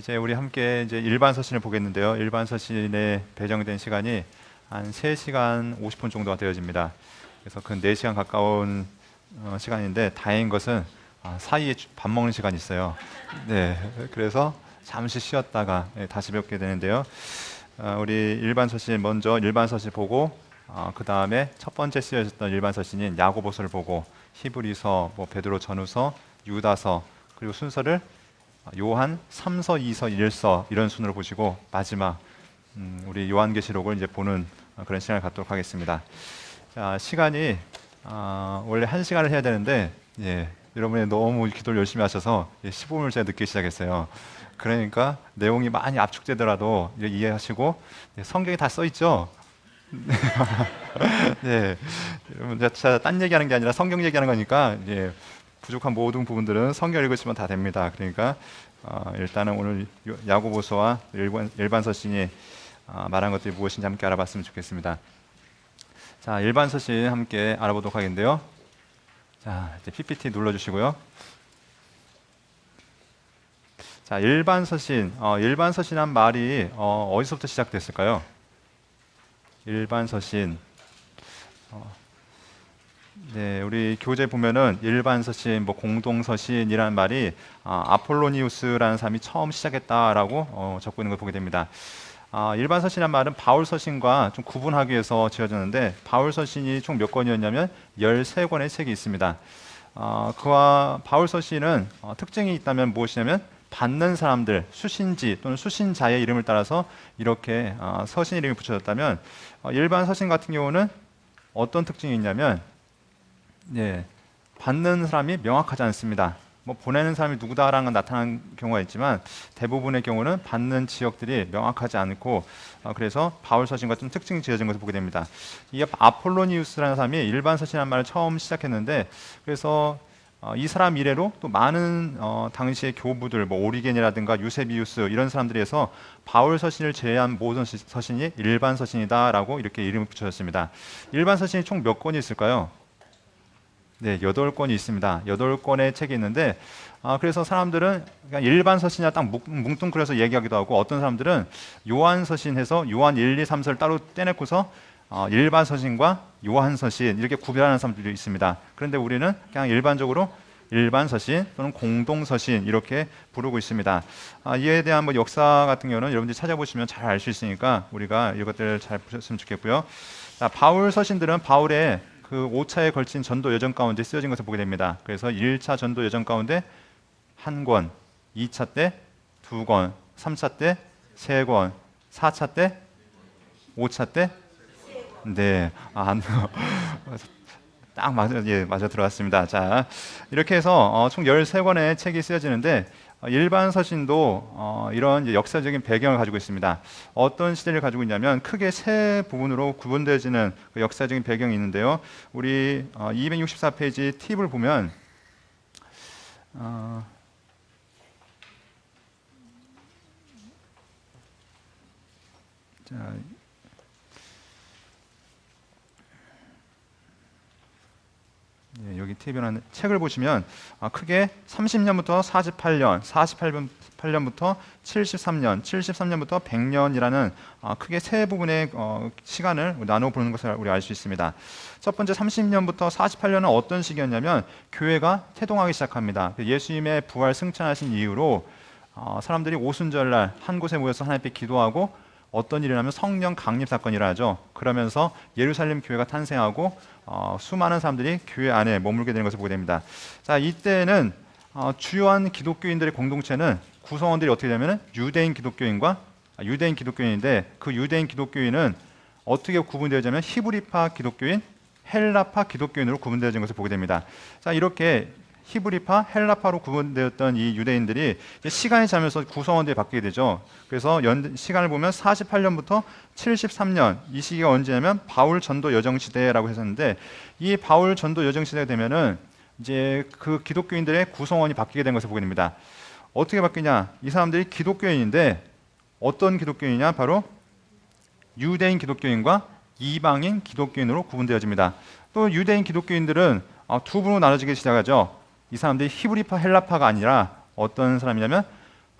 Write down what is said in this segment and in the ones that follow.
이제 우리 함께 이제 일반 서신을 보겠는데요. 일반 서신에 배정된 시간이 한 3시간 50분 정도가 되어집니다. 그래서 그 4시간 가까운 시간인데 다행인 것은 사이에 밥 먹는 시간이 있어요. 네, 그래서 잠시 쉬었다가 다시 뵙게 되는데요. 우리 일반 서신 먼저 일반 서신 보고 그 다음에 첫 번째 쓰여졌던 일반 서신인 야고보서를 보고 히브리서, 베드로 전후서, 유다서 그리고 순서를 요한 3서, 2서, 1서 이런 순으로 보시고 마지막 우리 요한계시록을 이제 보는 그런 시간을 갖도록 하겠습니다. 자, 시간이 원래 1시간을 해야 되는데 여러분이 너무 기도를 열심히 하셔서 15분을 제가 늦게 시작했어요. 그러니까 내용이 많이 압축되더라도 이해하시고 성경에 다 써 있죠. 네, 여러분 제가 딴 얘기하는 게 아니라 성경 얘기하는 거니까 부족한 모든 부분들은 성경 읽으시면 다 됩니다. 그러니까 일단은 오늘 야고보서와 일반 서신이 말한 것들이 무엇인지 함께 알아봤으면 좋겠습니다. 자, 일반 서신 함께 알아보도록 하겠는데요. 자, 이제 PPT 눌러주시고요. 자, 일반 서신한 말이 어디서부터 시작됐을까요? 일반 서신. 네, 우리 교재 보면은 일반 서신, 공동 서신이라는 말이 아폴로니우스라는 사람이 처음 시작했다라고 적고 있는 걸 보게 됩니다. 일반 서신이라는 말은 바울 서신과 좀 구분하기 위해서 지어졌는데 바울 서신이 총 몇 권이었냐면 13권의 책이 있습니다. 그와 바울 서신은 특징이 있다면 무엇이냐면 받는 사람들, 수신지 또는 수신자의 이름을 따라서 이렇게 서신 이름이 붙여졌다면 일반 서신 같은 경우는 어떤 특징이 있냐면 받는 사람이 명확하지 않습니다. 보내는 사람이 누구다라는 건 나타나는 경우가 있지만 대부분의 경우는 받는 지역들이 명확하지 않고 그래서 바울 서신과 좀 특징이 지어진 것을 보게 됩니다. 이 아폴로니우스라는 사람이 일반 서신이라는 말을 처음 시작했는데 그래서 이 사람 이래로 또 많은 당시의 교부들 오리겐이라든가 유세비우스 이런 사람들이 해서 바울 서신을 제외한 모든 서신이 일반 서신이다라고 이렇게 이름을 붙여졌습니다. 일반 서신이 총 몇 권이 있을까요? 네, 8권이 있습니다. 8권의 책이 있는데 그래서 사람들은 그냥 일반 서신이나 딱 뭉뚱그려서 얘기하기도 하고 어떤 사람들은 요한 서신 해서 요한 1, 2, 3서를 따로 떼내고서 일반 서신과 요한 서신 이렇게 구별하는 사람들이 있습니다. 그런데 우리는 그냥 일반적으로 일반 서신 또는 공동 서신 이렇게 부르고 있습니다. 이에 대한 역사 같은 경우는 여러분들이 찾아보시면 잘 알 수 있으니까 우리가 이것들을 잘 보셨으면 좋겠고요. 자, 바울 서신들은 바울의 그 5차에 걸친 전도 여정 가운데 쓰여진 것을 보게 됩니다. 그래서 1차 전도 여정 가운데 1권, 2차 때 2권, 3차 때 3권, 4차 때 5차 때 네, 딱 맞아 들어갔습니다. 자, 이렇게 해서 총 13권의 책이 쓰여지는데 일반 서신도 이런 역사적인 배경을 가지고 있습니다. 어떤 시대를 가지고 있냐면 크게 세 부분으로 구분되어지는 그 역사적인 배경이 있는데요. 우리 264페이지 팁을 보면 자, 여기 팁이라는 책을 보시면 크게 30년부터 48년, 48년부터 73년, 73년부터 100년이라는 크게 세 부분의 시간을 나누어 보는 것을 우리 알 수 있습니다. 첫 번째 30년부터 48년은 어떤 시기였냐면 교회가 태동하기 시작합니다. 예수님의 부활 승천하신 이후로 사람들이 오순절날 한 곳에 모여서 하나님 앞에 기도하고 어떤 일이 나면 성령 강림 사건이 일어나죠. 그러면서 예루살렘 교회가 탄생하고 수많은 사람들이 교회 안에 머물게 되는 것을 보게 됩니다. 자, 이때는 주요한 기독교인들의 공동체는 구성원들이 어떻게 되냐면 유대인 기독교인인데 그 유대인 기독교인은 어떻게 구분되어지냐면 히브리파 기독교인, 헬라파 기독교인으로 구분되어진 것을 보게 됩니다. 자, 이렇게 히브리파, 헬라파로 구분되었던 이 유대인들이 시간이 지나면서 구성원들이 바뀌게 되죠. 그래서 시간을 보면 48년부터 73년 이 시기가 언제냐면 바울 전도 여정 시대라고 했었는데 이 바울 전도 여정 시대가 되면은 이제 그 기독교인들의 구성원이 바뀌게 된 것을 보게 됩니다. 어떻게 바뀌냐? 이 사람들이 기독교인인데 어떤 기독교인이냐? 바로 유대인 기독교인과 이방인 기독교인으로 구분되어집니다. 또 유대인 기독교인들은 두 부로 나눠지기 시작하죠. 이 사람들이 히브리파, 헬라파가 아니라 어떤 사람이냐면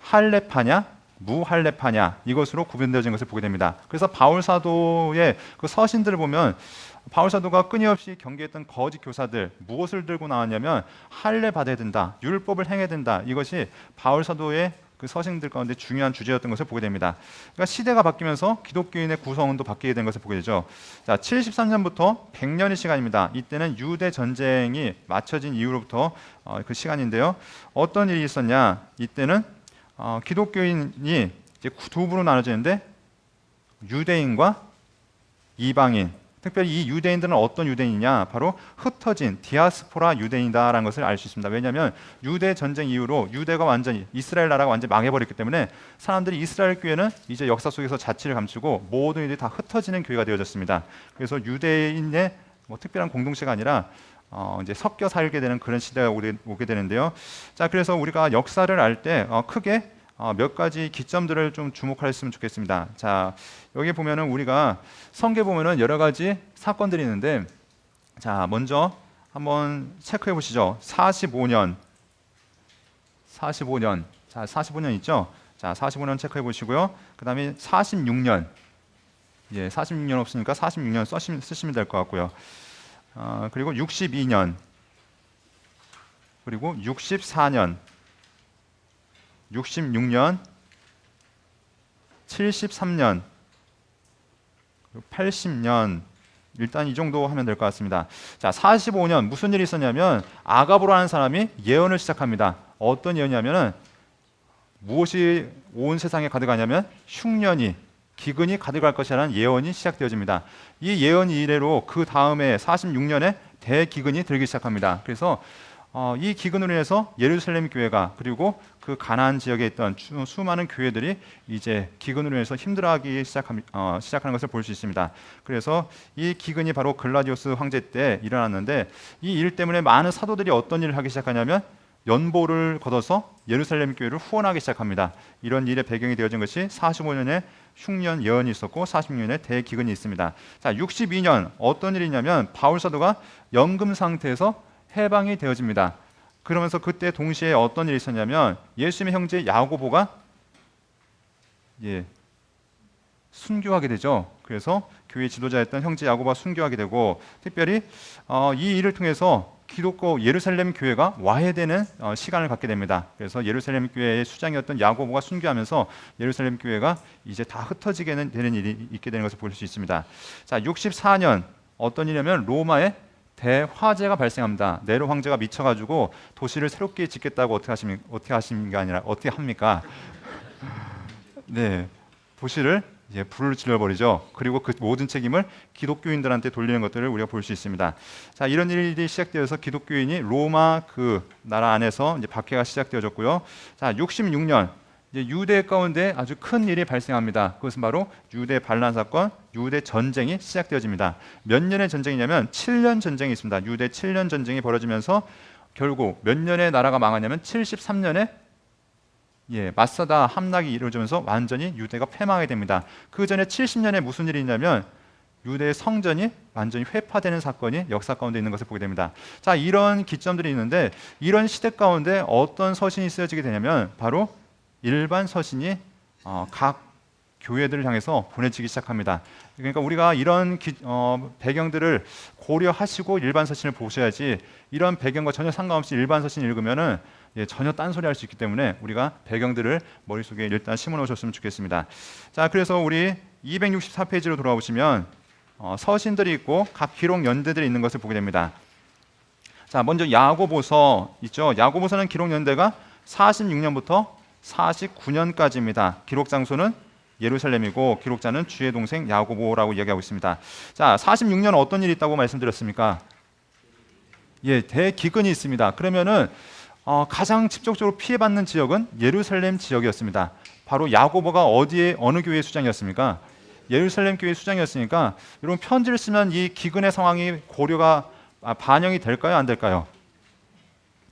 할레파냐 무할례파냐 이것으로 구분되어진 것을 보게 됩니다. 그래서 바울 사도의 그 서신들을 보면 바울 사도가 끊임없이 경계했던 거짓 교사들 무엇을 들고 나왔냐면 할례 받아야 된다, 율법을 행해야 된다. 이것이 바울 사도의 그 서신들 가운데 중요한 주제였던 것을 보게 됩니다. 그러니까 시대가 바뀌면서 기독교인의 구성원도 바뀌게 된 것을 보게 되죠. 자, 73년부터 100년의 시간입니다. 이때는 유대 전쟁이 맞춰진 이후로부터 그 시간인데요. 어떤 일이 있었냐? 이때는 기독교인이 이제 두 부로 나눠지는데 유대인과 이방인. 특별히 이 유대인들은 어떤 유대인이냐? 바로 흩어진 디아스포라 유대인이다라는 것을 알 수 있습니다. 왜냐하면 유대 전쟁 이후로 유대가 완전히 이스라엘 나라가 완전히 망해버렸기 때문에 사람들이 이스라엘 교회는 이제 역사 속에서 자치를 감추고 모든 일이 다 흩어지는 교회가 되어졌습니다. 그래서 유대인의 뭐 특별한 공동체가 아니라 이제 섞여 살게 되는 그런 시대가 오게 되는데요. 자, 그래서 우리가 역사를 알 때 크게 몇 가지 기점들을 좀 주목했으면 좋겠습니다. 자, 여기 보면은 우리가 성경에 보면은 여러 가지 사건들이 있는데, 자, 먼저 한번 체크해 보시죠. 45년. 자, 45년 있죠? 자, 45년 체크해 보시고요. 그 다음에 46년. 예, 46년 없으니까 46년 쓰시면 될 것 같고요. 그리고 62년. 그리고 64년. 66년, 73년, 80년, 일단 이 정도 하면 될 것 같습니다. 자, 45년 무슨 일이 있었냐면 아가보라는 사람이 예언을 시작합니다. 어떤 예언이냐면은 무엇이 온 세상에 가득하냐면 흉년이 기근이 가득할 것이라는 예언이 시작되어집니다. 이 예언 이래로 그 다음에 46년에 대기근이 들기 시작합니다. 그래서 이 기근으로 인해서 예루살렘 교회가 그리고 그 가나안 지역에 있던 수많은 교회들이 이제 기근으로 인해서 힘들어하기 시작하는 것을 볼 수 있습니다. 그래서 이 기근이 바로 글라디오스 황제 때 일어났는데 이 일 때문에 많은 사도들이 어떤 일을 하기 시작하냐면 연보를 걷어서 예루살렘 교회를 후원하기 시작합니다. 이런 일의 배경이 되어진 것이 45년에 흉년 예언이 있었고 46년에 대기근이 있습니다. 자, 62년 어떤 일이 있냐면 바울 사도가 연금 상태에서 해방이 되어집니다. 그러면서 그때 동시에 어떤 일이 있었냐면 예수님의 형제 야고보가 순교하게 되죠. 그래서 교회 지도자였던 형제 야고보가 순교하게 되고 특별히 이 일을 통해서 기독교 예루살렘 교회가 와해되는 시간을 갖게 됩니다. 그래서 예루살렘 교회의 수장이었던 야고보가 순교하면서 예루살렘 교회가 이제 다 흩어지게 되는 일이 있게 되는 것을 볼 수 있습니다. 자, 64년 어떤 일이냐면 로마의 대화재가 발생합니다. 네로 황제가 미쳐가지고 도시를 새롭게 짓겠다고 어떻게 하시는 게 아니라 어떻게 합니까? 네, 도시를 이제 불을 질러버리죠. 그리고 그 모든 책임을 기독교인들한테 돌리는 것들을 우리가 볼 수 있습니다. 자, 이런 일이 시작되어서 기독교인이 로마 그 나라 안에서 이제 박해가 시작되어졌고요. 자, 66년 이제 유대 가운데 아주 큰 일이 발생합니다. 그것은 바로 유대 반란 사건, 유대 전쟁이 시작되어집니다. 몇 년의 전쟁이냐면 7년 전쟁이 있습니다. 유대 7년 전쟁이 벌어지면서 결국 몇 년의 나라가 망하냐면 73년에 마사다 함락이 이루어지면서 완전히 유대가 패망하게 됩니다. 그 전에 70년에 무슨 일이 있냐면 유대의 성전이 완전히 회파되는 사건이 역사 가운데 있는 것을 보게 됩니다. 자, 이런 기점들이 있는데 이런 시대 가운데 어떤 서신이 쓰여지게 되냐면 바로 일반 서신이 각 교회들을 향해서 보내지기 시작합니다. 그러니까 우리가 이런 배경들을 고려하시고 일반 서신을 보셔야지 이런 배경과 전혀 상관없이 일반 서신 읽으면은 전혀 딴소리 할 수 있기 때문에 우리가 배경들을 머릿속에 일단 심어놓으셨으면 좋겠습니다. 자, 그래서 우리 264페이지로 돌아오시면 서신들이 있고 각 기록 연대들이 있는 것을 보게 됩니다. 자, 먼저 야고보서 있죠. 야고보서는 기록 연대가 46년부터 49년까지입니다. 기록 장소는 예루살렘이고 기록자는 주의 동생 야고보라고 이야기하고 있습니다. 자, 46년 어떤 일이 있다고 말씀드렸습니까? 대기근이 있습니다. 그러면은 가장 직접적으로 피해받는 지역은 예루살렘 지역이었습니다. 바로 야고보가 어느 교회의 수장이었습니까? 예루살렘 교회 수장이었으니까 여러분 편지를 쓰면 이 기근의 상황이 고려가 반영이 될까요? 안 될까요?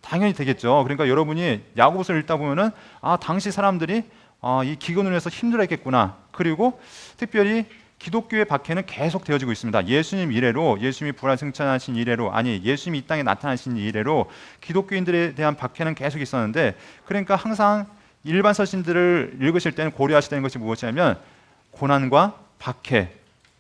당연히 되겠죠. 그러니까 여러분이 야고보서를 읽다 보면은 당시 사람들이 이 기근으로 해서 힘들었겠구나. 그리고 특별히 기독교의 박해는 계속 되어지고 있습니다. 예수님 이래로, 예수님이 부활승천하신 이래로, 아니 예수님이 이 땅에 나타나신 이래로 기독교인들에 대한 박해는 계속 있었는데 그러니까 항상 일반 서신들을 읽으실 때는 고려하셔야 되는 것이 무엇이냐면 고난과 박해,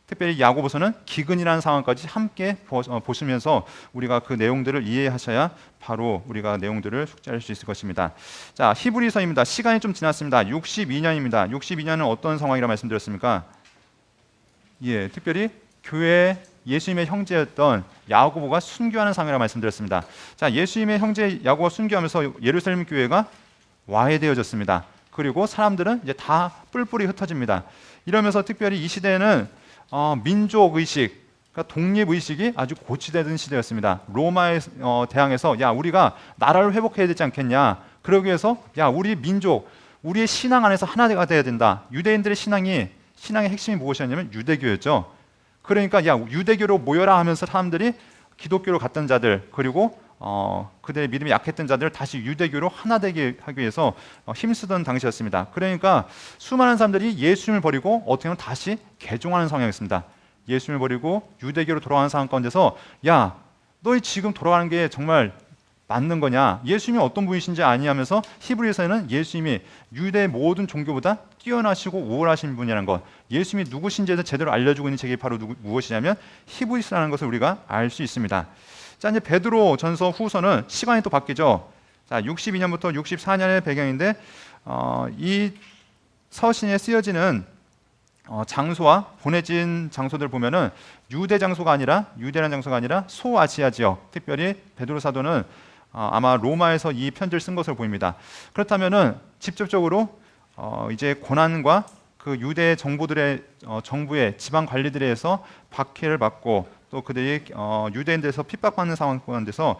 특별히 야고보서는 기근이라는 상황까지 함께 보시면서 우리가 그 내용들을 이해하셔야 바로 우리가 내용들을 숙지할 수 있을 것입니다. 자, 히브리서입니다. 시간이 좀 지났습니다. 62년입니다. 62년은 어떤 상황이라 말씀드렸습니까? 예, 특별히 교회 예수님의 형제였던 야고보가 순교하는 상황이라 말씀드렸습니다. 자, 예수님의 형제 야고보가 순교하면서 예루살렘 교회가 와해되어졌습니다. 그리고 사람들은 이제 다 뿔뿔이 흩어집니다. 이러면서 특별히 이 시대에는 민족 의식, 그러니까 독립 의식이 아주 고취되던 시대였습니다. 로마에 대항해서 야, 우리가 나라를 회복해야 되지 않겠냐? 그러기 위해서 야, 우리 민족, 우리의 신앙 안에서 하나가 되어야 된다. 유대인들의 신앙의 핵심이 무엇이었냐면 유대교였죠. 그러니까 야, 유대교로 모여라 하면서 사람들이 기독교로 갔던 자들, 그리고 그들의 믿음이 약했던 자들을 다시 유대교로 하나 되게 하기 위해서 힘쓰던 당시였습니다. 그러니까 수많은 사람들이 예수님을 버리고 어떻게 보면 다시 개종하는 상황이었습니다. 예수님을 버리고 유대교로 돌아가는 상황 가운데서 야, 너희 지금 돌아가는 게 정말 맞는 거냐? 예수님이 어떤 분이신지 아니하면서 히브리서에는 예수님이 유대 모든 종교보다 뛰어나시고 우월하신 분이라는 것, 예수님이 누구신지에 제대로 알려주고 있는 책이 바로 무엇이냐면 히브리서라는 것을 우리가 알 수 있습니다. 자, 이제 베드로 전서 후서는 시간이 또 바뀌죠. 자, 62년부터 64년의 배경인데 이 서신에 쓰여지는 장소와 보내진 장소들 보면은 유대라는 장소가 아니라 소아시아 지역, 특별히 베드로 사도는 아마 로마에서 이 편지를 쓴 것으로 보입니다. 그렇다면은 직접적으로 이제 고난과 그 유대 정부의 지방 관리들에 의해서 박해를 받고 또 그들이 유대인들에서 핍박받는 상황 가운데서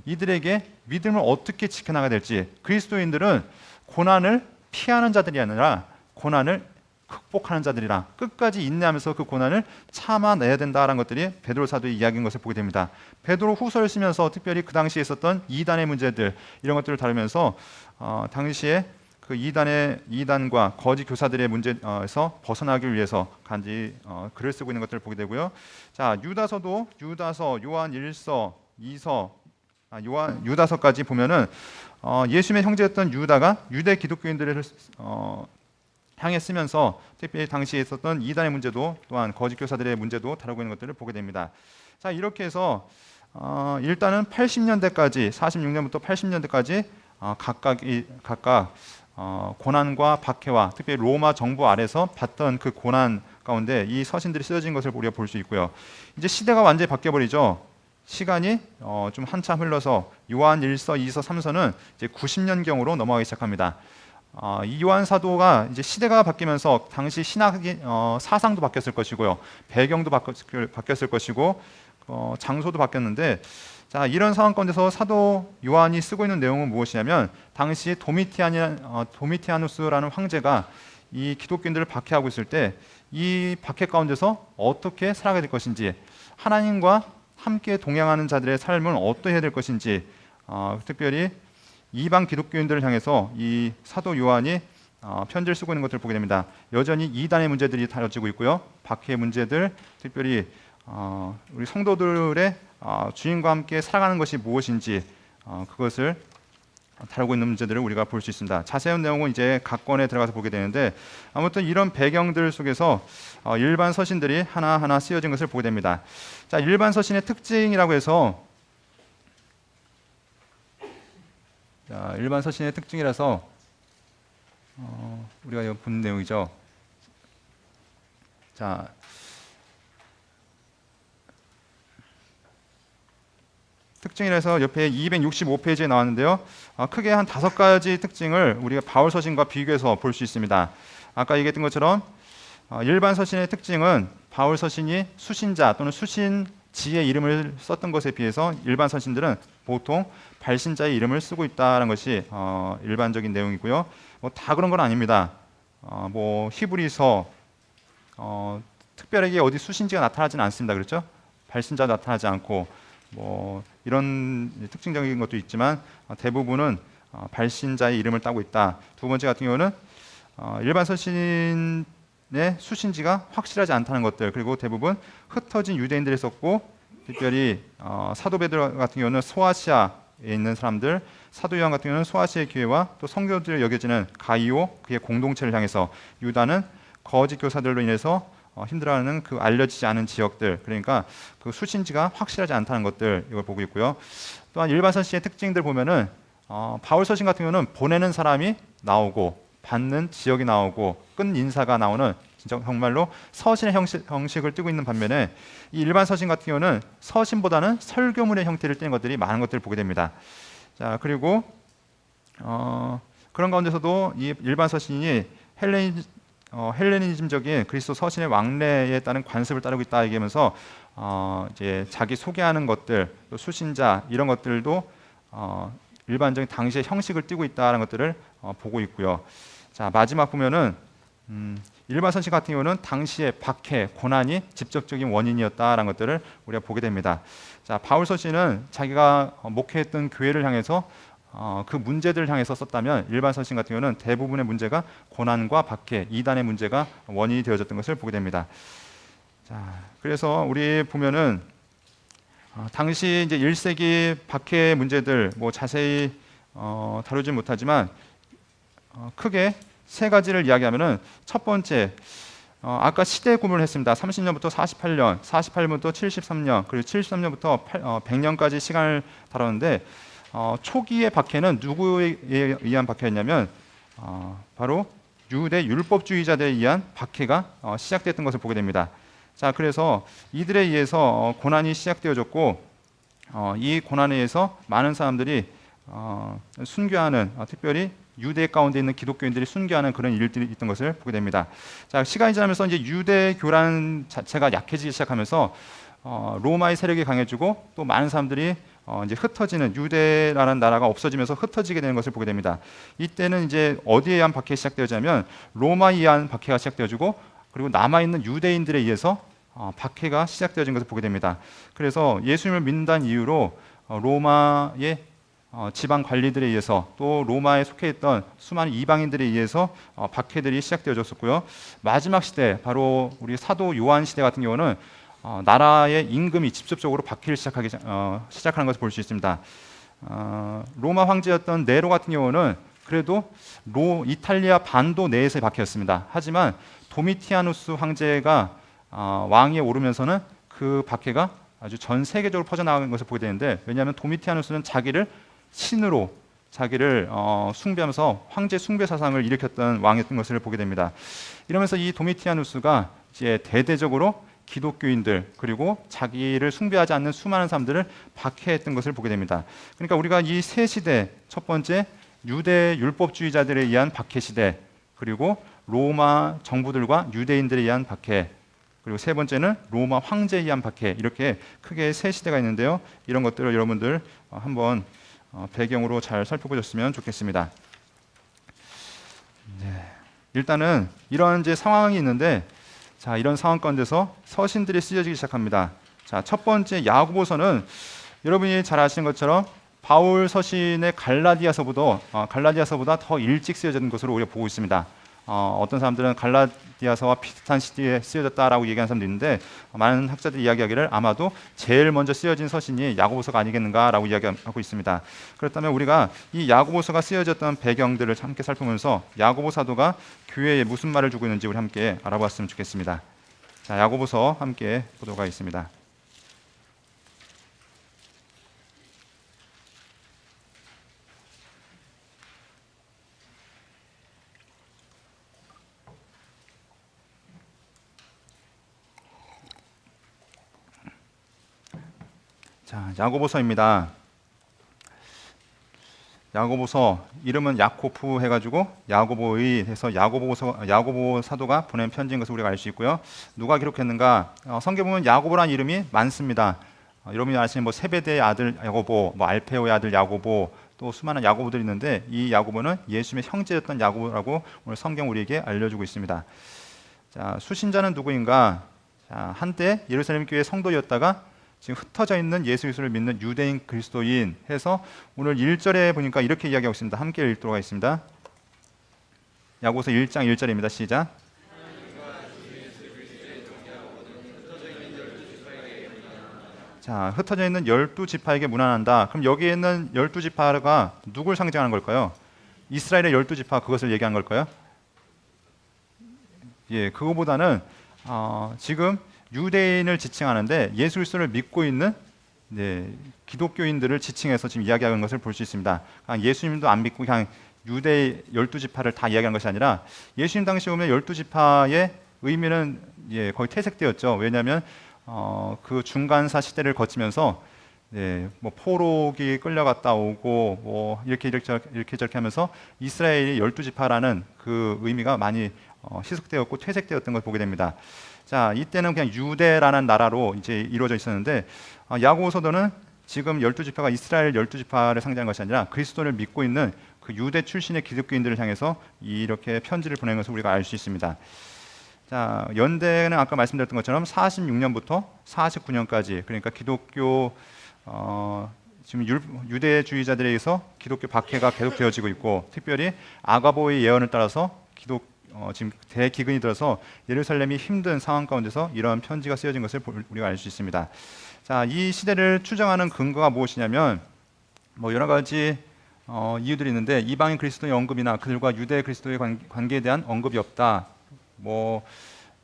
이들에게 믿음을 어떻게 지켜나가야 될지, 그리스도인들은 고난을 피하는 자들이 아니라 고난을 극복하는 자들이라 끝까지 인내하면서 그 고난을 참아내야 된다라는 것들이 베드로 사도의 이야기인 것을 보게 됩니다. 베드로 후서를 쓰면서 특별히 그 당시에 있었던 이단의 문제들, 이런 것들을 다루면서 당시에 그 이단과 거짓 교사들의 문제에서 벗어나기 위해서 간지 글을 쓰고 있는 것들을 보게 되고요. 자, 유다서, 요한 1서, 2서, 유다서까지 보면은 예수님의 형제였던 유다가 유대 기독교인들을 향해 쓰면서 특별히 당시에 있었던 이단의 문제도 또한 거짓 교사들의 문제도 다루고 있는 것들을 보게 됩니다. 자, 이렇게 해서 일단은 80년대까지 46년부터 80년대까지 각각 고난과 박해와 특별히 로마 정부 아래서 받던 그 고난 가운데 이 서신들이 쓰여진 것을 우리가 볼 수 있고요. 이제 시대가 완전히 바뀌어버리죠. 시간이 좀 한참 흘러서 요한 1서, 2서, 3서는 이제 90년경으로 넘어가기 시작합니다. 이 요한 사도가 이제 시대가 바뀌면서 당시 신학의 사상도 바뀌었을 것이고요, 배경도 바뀌었을 것이고 장소도 바뀌었는데, 자, 이런 상황 가운데서 사도 요한이 쓰고 있는 내용은 무엇이냐면 당시 도미티아누스라는 황제가 이 기독교인들을 박해하고 있을 때 이 박해 가운데서 어떻게 살아가야 될 것인지, 하나님과 함께 동행하는 자들의 삶은 어떻게 해야 될 것인지, 특별히 이방 기독교인들을 향해서 이 사도 요한이 편지를 쓰고 있는 것들을 보게 됩니다. 여전히 이단의 문제들이 다뤄지고 있고요, 박해의 문제들, 특별히 우리 성도들의 주님과 함께 살아가는 것이 무엇인지 그것을 다루고 있는 문제들을 우리가 볼 수 있습니다. 자세한 내용은 이제 각 권에 들어가서 보게 되는데, 아무튼 이런 배경들 속에서 일반 서신들이 하나하나 쓰여진 것을 보게 됩니다. 자, 일반 서신의 특징이라고 해서 일반 서신의 특징이라서 우리가 본 내용이죠. 자, 특징이라서 옆에 265페이지에 나왔는데요. 크게 한 5가지 특징을 우리가 바울 서신과 비교해서 볼 수 있습니다. 아까 얘기했던 것처럼 일반 서신의 특징은 바울 서신이 수신자 또는 수신지의 이름을 썼던 것에 비해서 일반 서신들은 보통 발신자의 이름을 쓰고 있다는 것이 일반적인 내용이고요. 다 그런 건 아닙니다. 히브리서 특별하게 어디 수신지가 나타나지는 않습니다. 그렇죠? 발신자도 나타나지 않고 이런 특징적인 것도 있지만 대부분은 발신자의 이름을 따고 있다. 두 번째 같은 경우는 일반 서신의 수신지가 확실하지 않다는 것들, 그리고 대부분 흩어진 유대인들이 썼고, 특별히 사도 베드로 같은 경우는 소아시아 있는 사람들, 사도 요한 같은 경우는 소아시아의 교회와 또 성교들 여겨지는 가이오 그의 공동체를 향해서, 유다는 거짓 교사들로 인해서 힘들어하는 그 알려지지 않은 지역들, 그러니까 그 수신지가 확실하지 않다는 것들, 이걸 보고 있고요. 또한 일반 서신의 특징들 보면은 바울 서신 같은 경우는 보내는 사람이 나오고 받는 지역이 나오고 끝 인사가 나오는 진짜 정말로 서신의 형식을 띠고 있는 반면에, 이 일반 서신 같은 경우는 서신보다는 설교문의 형태를 띠는 것들이 많은 것들을 보게 됩니다. 자, 그리고 그런 가운데서도 이 일반 서신이 헬레니즘적인 그리스도 서신의 왕래에 따른 관습을 따르고 있다 얘기하면서 이제 자기 소개하는 것들, 또 수신자 이런 것들도 일반적인 당시의 형식을 띠고 있다는 것들을 보고 있고요. 자, 마지막 보면은 일반 서신 같은 경우는 당시의 박해, 고난이 직접적인 원인이었다라는 것들을 우리가 보게 됩니다. 자, 바울 서신은 자기가 목회했던 교회를 향해서 그 문제들을 향해서 썼다면, 일반 서신 같은 경우는 대부분의 문제가 고난과 박해, 이단의 문제가 원인이 되어졌던 것을 보게 됩니다. 자, 그래서 우리 보면은 당시 이제 1세기 박해 문제들 뭐 자세히 다루지 못하지만 크게 세 가지를 이야기하면은, 첫 번째 아까 시대 구분을 했습니다. 30년부터 48년, 48년부터 73년, 그리고 73년부터 100년까지 시간을 다뤘는데, 초기의 박해는 누구에 의한 박해였냐면 바로 유대 율법주의자들에 의한 박해가 시작됐던 것을 보게 됩니다. 자, 그래서 이들에 의해서 고난이 시작되어졌고, 이 고난에 의해서 많은 사람들이 순교하는, 특별히 유대 가운데 있는 기독교인들이 순교하는 그런 일들이 있던 것을 보게 됩니다. 자, 시간이 지나면서 이제 유대교란 자체가 약해지기 시작하면서 로마의 세력이 강해지고, 또 많은 사람들이 이제 흩어지는, 유대라는 나라가 없어지면서 흩어지게 되는 것을 보게 됩니다. 이때는 이제 어디에 의한 박해가 시작되어지냐면 로마에 의한 박해가 시작되어지고, 그리고 남아있는 유대인들에 의해서 박해가 시작되어진 것을 보게 됩니다. 그래서 예수님을 믿는다는 이유로 로마의 지방 관리들에 의해서, 또 로마에 속해 있던 수많은 이방인들에 의해서 박해들이 시작되어졌었고요. 마지막 시대, 바로 우리 사도 요한 시대 같은 경우는 나라의 임금이 직접적으로 박해를 시작하는 것을 볼 수 있습니다. 로마 황제였던 네로 같은 경우는 그래도 이탈리아 반도 내에서의 박해였습니다. 하지만 도미티아누스 황제가 왕위에 오르면서는 그 박해가 아주 전 세계적으로 퍼져나가는 것을 보게 되는데, 왜냐하면 도미티아누스는 자기를 신으로 자기를 숭배하면서 황제 숭배 사상을 일으켰던 왕이었던 것을 보게 됩니다. 이러면서 이 도미티아누스가 이제 대대적으로 기독교인들, 그리고 자기를 숭배하지 않는 수많은 사람들을 박해했던 것을 보게 됩니다. 그러니까 우리가 이 세 시대, 첫 번째 유대 율법주의자들에 의한 박해 시대, 그리고 로마 정부들과 유대인들에 의한 박해, 그리고 세 번째는 로마 황제에 의한 박해, 이렇게 크게 세 시대가 있는데요. 이런 것들을 여러분들 한번 배경으로 잘 살펴보셨으면 좋겠습니다. 네. 일단은 이런 이제 상황이 있는데, 자, 이런 상황 가운데서 서신들이 쓰여지기 시작합니다. 자, 첫 번째 야고보서는 여러분이 잘 아시는 것처럼 바울 서신의 갈라디아서보다 더 일찍 쓰여진 것으로 우리가 보고 있습니다. 어떤 사람들은 갈라디아서와 비슷한 시기에 쓰여졌다라고 얘기하는 사람도 있는데, 많은 학자들이 이야기하기를 아마도 제일 먼저 쓰여진 서신이 야고보서가 아니겠는가라고 이야기하고 있습니다. 그렇다면 우리가 이 야고보서가 쓰여졌던 배경들을 함께 살펴보면서 야고보 사도가 교회에 무슨 말을 주고 있는지 우리 함께 알아봤으면 좋겠습니다. 자, 야고보서 함께 보도록 하겠습니다. 자, 야고보서입니다. 야고보서 이름은 야코프 해가지고 야고보의 해서 야고보 사도가 보낸 편지인 것을 우리가 알 수 있고요. 누가 기록했는가? 성경 보면 야고보라는 이름이 많습니다. 여러분이 아시는 뭐 세베대의 아들 야고보, 뭐 알페오의 아들 야고보, 또 수많은 야고보들이 있는데, 이 야고보는 예수님의 형제였던 야고보라고 오늘 성경 우리에게 알려주고 있습니다. 자, 수신자는 누구인가? 자, 한때 예루살렘 교회 성도였다가 지금 흩어져 있는 예수 그리스도를 믿는 유대인 그리스도인 해서 오늘 1절에 보니까 이렇게 이야기하고 있습니다. 함께 읽도록 하겠습니다. 야고보서 1장 1절입니다. 시작. 자, 흩어져 있는 12지파에게 문안한다. 그럼 여기에 있는 12지파가 누굴 상징하는 걸까요? 이스라엘의 12지파, 그것을 얘기한 걸까요? 예, 그거보다는 지금 유대인을 지칭하는데 예수 그리스도를 믿고 있는 기독교인들을 지칭해서 지금 이야기하는 것을 볼 수 있습니다. 예수님도 안 믿고 그냥 유대 12지파를 다 이야기한 것이 아니라 예수님 당시 오면 12지파의 의미는 거의 퇴색되었죠. 왜냐하면 그 중간사 시대를 거치면서 뭐 포로기 끌려갔다 오고 뭐 이렇게 저렇게 하면서 이스라엘이 12지파라는 그 의미가 많이 희석되었고 퇴색되었던 걸 보게 됩니다. 자, 이때는 그냥 유대라는 나라로 이제 이루어져 있었는데 야고보서도는 지금 12지파가 이스라엘 12지파를 상징한 것이 아니라 그리스도를 믿고 있는 그 유대 출신의 기독교인들을 향해서 이렇게 편지를 보낸 것을 우리가 알 수 있습니다. 자, 연대는 아까 말씀드렸던 것처럼 46년부터 49년까지, 그러니까 기독교 지금 유대주의자들에 의해서 기독교 박해가 계속 되어지고 있고, 특별히 아가보의 예언을 따라서 지금 대기근이 들어서 예루살렘이 힘든 상황 가운데서 이러한 편지가 쓰여진 것을 우리가 알 수 있습니다. 자, 이 시대를 추정하는 근거가 무엇이냐면 뭐 여러 가지 이유들이 있는데, 이방인 그리스도의 언급이나 그들과 유대 그리스도의 관계에 대한 언급이 없다. 뭐